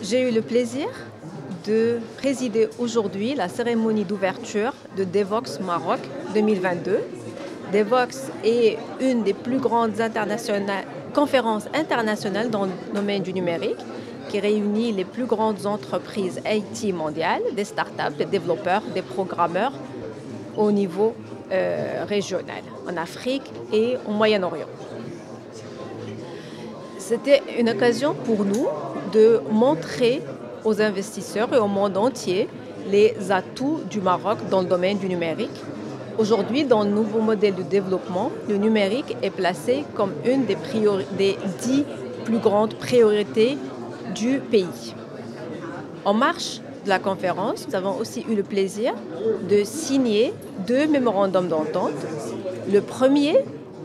J'ai eu le plaisir de présider aujourd'hui la cérémonie d'ouverture de Devoxx Maroc 2022. Devoxx est une des plus grandes conférences internationales dans le domaine du numérique qui réunit les plus grandes entreprises IT mondiales, des startups, des développeurs, des programmeurs au niveau régional, en Afrique et au Moyen-Orient. C'était une occasion pour nous de montrer aux investisseurs et au monde entier les atouts du Maroc dans le domaine du numérique. Aujourd'hui, dans le nouveau modèle de développement, le numérique est placé comme une des 10 plus grandes priorités du pays. En marge de la conférence, nous avons aussi eu le plaisir de signer 2 mémorandums d'entente. Le premier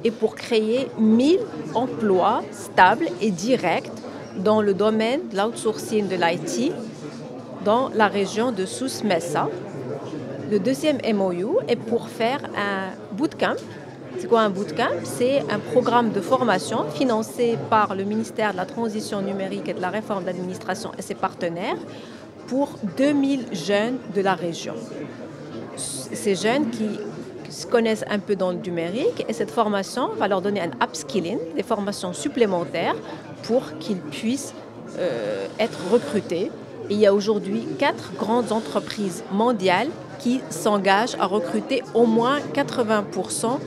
est pour créer 1000 emplois stables et directs dans le domaine de l'outsourcing de l'IT dans la région de Souss Messa. Le deuxième MOU est pour faire un bootcamp. C'est quoi un bootcamp? C'est un programme de formation financé par le ministère de la Transition numérique et de la réforme de l'administration et ses partenaires pour 2000 jeunes de la région. Ces jeunes qui se connaissent un peu dans le numérique et cette formation va leur donner un upskilling, des formations supplémentaires pour qu'ils puissent être recrutés. Et il y a aujourd'hui 4 grandes entreprises mondiales qui s'engagent à recruter au moins 80%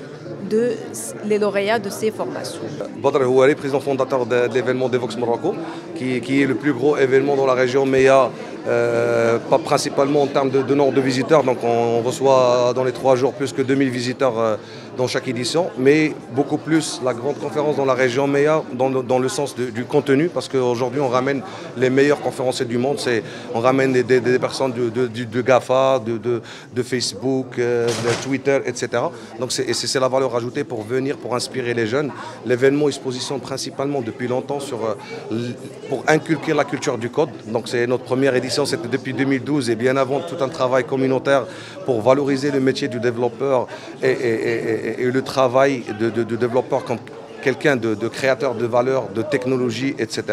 les lauréats de ces formations. Badr Houari, président fondateur de l'événement Devoxx Morocco, qui est le plus gros événement dans la région MEA, pas principalement en termes de nombre de visiteurs. Donc on reçoit dans les 3 jours plus que 2000 visiteurs dans chaque édition, mais beaucoup plus la grande conférence dans la région MEA dans le sens du contenu, parce qu'aujourd'hui on ramène les meilleurs conférenciers du monde. On ramène des personnes de GAFA, de Facebook, de Twitter, etc. Donc c'est la valeur ajoutée pour venir, pour inspirer les jeunes. L'événement il se positionne principalement depuis longtemps pour inculquer la culture du code. Donc c'est notre première édition, c'était depuis 2012 et bien avant tout un travail communautaire pour valoriser le métier du développeur et le travail de développeur comme quelqu'un de créateur de valeur, de technologie, etc.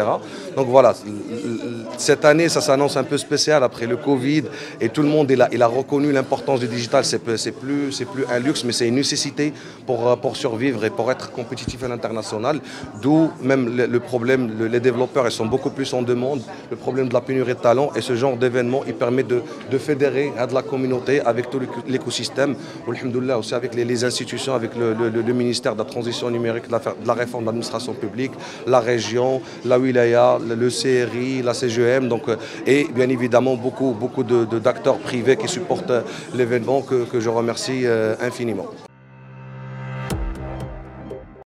Donc voilà, cette année, ça s'annonce un peu spécial après le Covid et tout le monde il a reconnu l'importance du digital. C'est plus un luxe, mais c'est une nécessité pour survivre et pour être compétitif à l'international. D'où même le problème, les développeurs ils sont beaucoup plus en demande, le problème de la pénurie de talent et ce genre d'événement, il permet de fédérer de la communauté avec tout l'écosystème, alhamdoulilah aussi avec les institutions, avec le ministère de la Transition numérique, de la réforme de l'administration publique, la région, la wilaya, le CRI, la CGM, donc, et bien évidemment beaucoup d'acteurs privés qui supportent l'événement que je remercie infiniment.